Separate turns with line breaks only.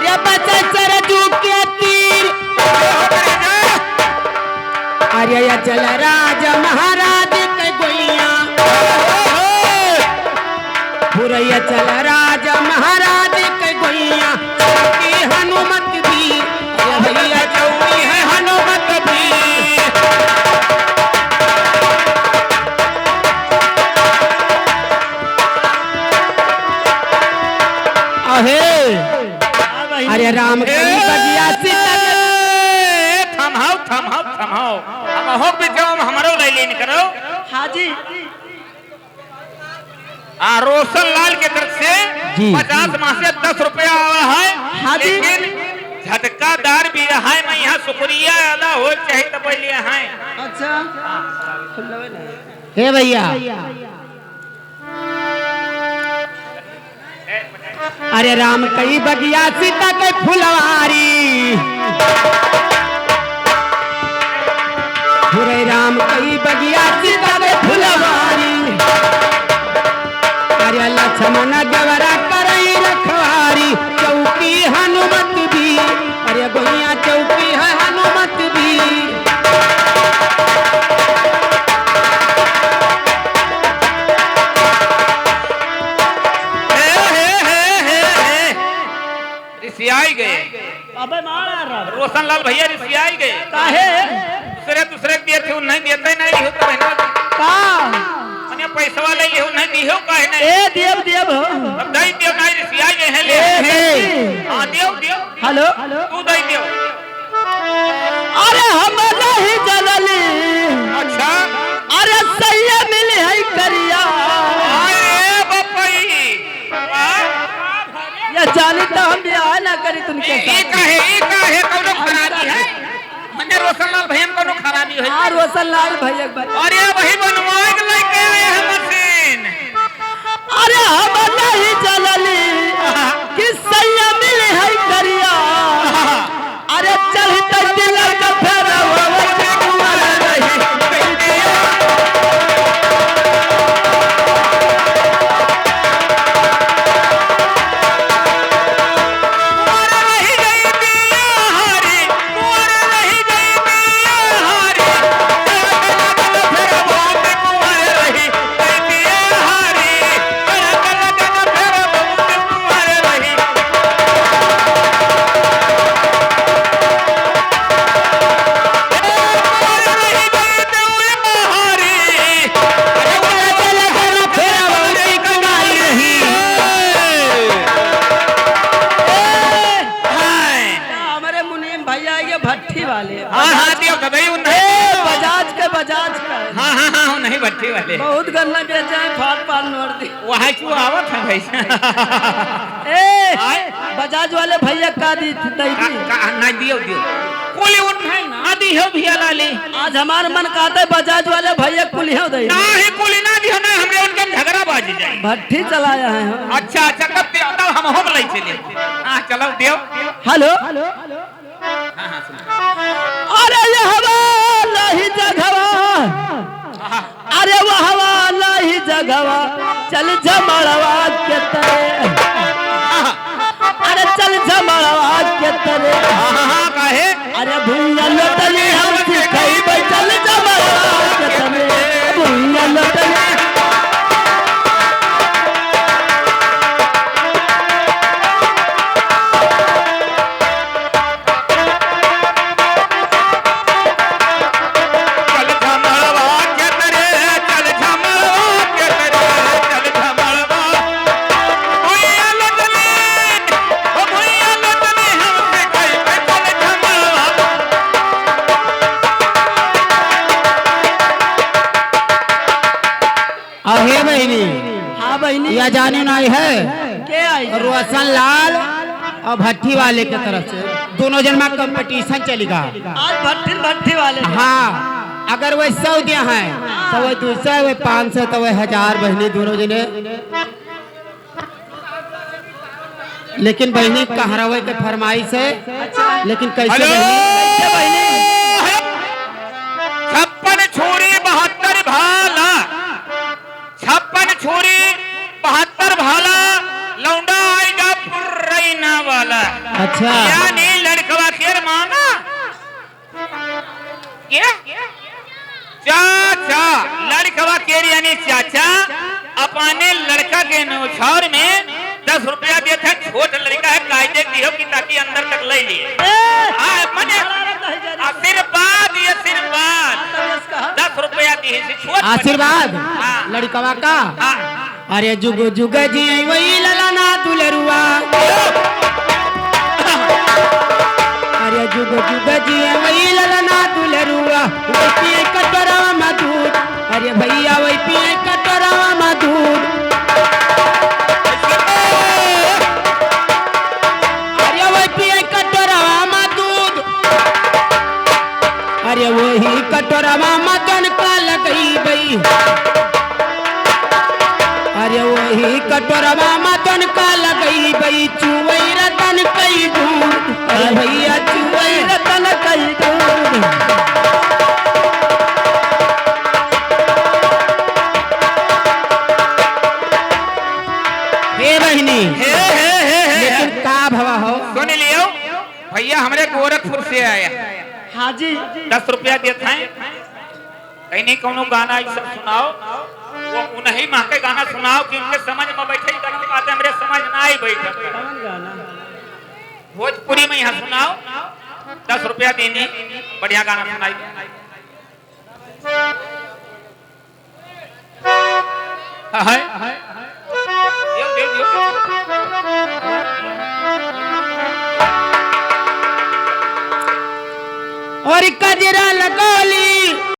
अरे बचा सरजू के तीर अरे या चल राज महाराज के गोइया पुरैया चल राज महाराज के गोइया चौकी हनुमत भी भैया चौकी है हनुमत भी अरे राम करी बगिया
थमाओ अब हो बिचाओ हमरो ले लेन करो
हाजी
रोशन लाल के तरफ से 50 माह से 10 रुपया आवा है
हाजी
लेकिन झटकादार भी है मैं यहाँ शुक्रिया अदा हो चाहे तो पहले है
अच्छा हे भैया अरे राम कई बगिया सीता के फुलवारी पूरे राम कई बगिया सीता के फुलवारी अरे लक्ष्मण गवरा करई रखवारी चौकी हनुमत भी अरे गोइया चौकी है हनुमत भी
रिसियाई गए
अबे मारा
रोशन लाल भैया रिसियाई गए
काहे
दूसरे दिए थे नहीं देते नहीं हो तो बहना
का
मने पैसा वाले ले हो नहीं दियो काहे नहीं
ए देव देव हो
अब दई दियो नहीं रिसियाई गए हैं ले हां दियो
हेलो
तू दई दियो
अरे हम नहीं जलली
अच्छा
अरे सैया मिली है करिया
अरे बपई
ये जानी तो हम ब्याह ना करी तुमके
ई काहे कोनो खराबी है मने रोशन लाल भैया कोनो खराबी है
हां रोशन लाल भैया
अरे वही बनवाए के लेके आए हैं मशीन
अरे हम नहीं जलली कि सैया मिली है करिया अरे चल दिल का फेरा
नहीं भट्टी वाले
बहुत गन्ना बेचा है फाट नोड़ दी
वहाँ क्यों आवत है भाई
ए बजाज वाले भैया का दी
नहीं दियो कुली उठाई ना दी हो भैया लाली
आज हमार मन कहता है बजाज वाले भैया कुली हो दे
नहीं कुली ना दियो ना हमरे उनके झगड़ा बाजी जाए
भट्टी चलाया है
अच्छा कब दियो तब हम हो लई चले हां चलो दियो
हेलो
हां
अरे ये हवा नहीं जगवा अरे वो हवा नहीं जगवा चल झमड़वा के तरे अरे चल झमड़वा के तरे
हां काहे
अरे भूया लटली हम सिखाई चल झमड़वा के तरे भूया लटली हे बहनी हाँ बहनी यह जाने नहीं है क्या आई रोशन लाल और भट्टी वाले की तरफ से दोनों जन में कंपटीशन चलेगा आज भट्टी वाले हाँ अगर वह 100 दिया है तो वह 200 वह 500 तो वह 1000 बहनी दोनों जने लेकिन बहनी कहरवे के फरमाइश है लेकिन कैसे बहनी
56 छोरी 72 भाला 56 छोरी 72 भाला लौंडा आएगा पुरैना वाला वाला।
अच्छा
यानी लड़कवा के मामा क्या चाचा लड़कवा के यानी चाचा अपने लड़का के न्योछावर में 10 रुपया देते हैं। छोट लड़का है कायदे दियो कि ताकि अंदर तक ले लिए मने आशीर्वाद 10 रुपया दिए
आशीर्वाद लड़कवा का। अरे जुग जुग जी वही ललना दुलरुआ। अरे जुग जुग जी वही ललना दुलरुआ पिए कटोरा मधुर। अरे भैया वही पिए कटोरा मधुर। अरे वही पिए कटोरा मधुर। अरे वही कटोरा मदन का लगई बई। अरे वही कटोरवा मदन का लगई बई चुवई रतन कई दूध। अरे भैया चुवई रतन कई दूध। हे बहनी लेकिन का भवा हो
सुन लियो भैया हमरे गोरखपुर से आया।
हाँ जी
10 रुपया देते हैं। कहीं नहीं कोनो गाना ऐसा सुनाओ वो उन्हीं माँ के गाना सुनाओ कि उनके समझ में बैठे बात है मेरे समझ ना आई बैठे। भोजपुरी में यहाँ सुनाओ 10 रुपया देनी बढ़िया गाना सुनाई।
और कजरा लगोली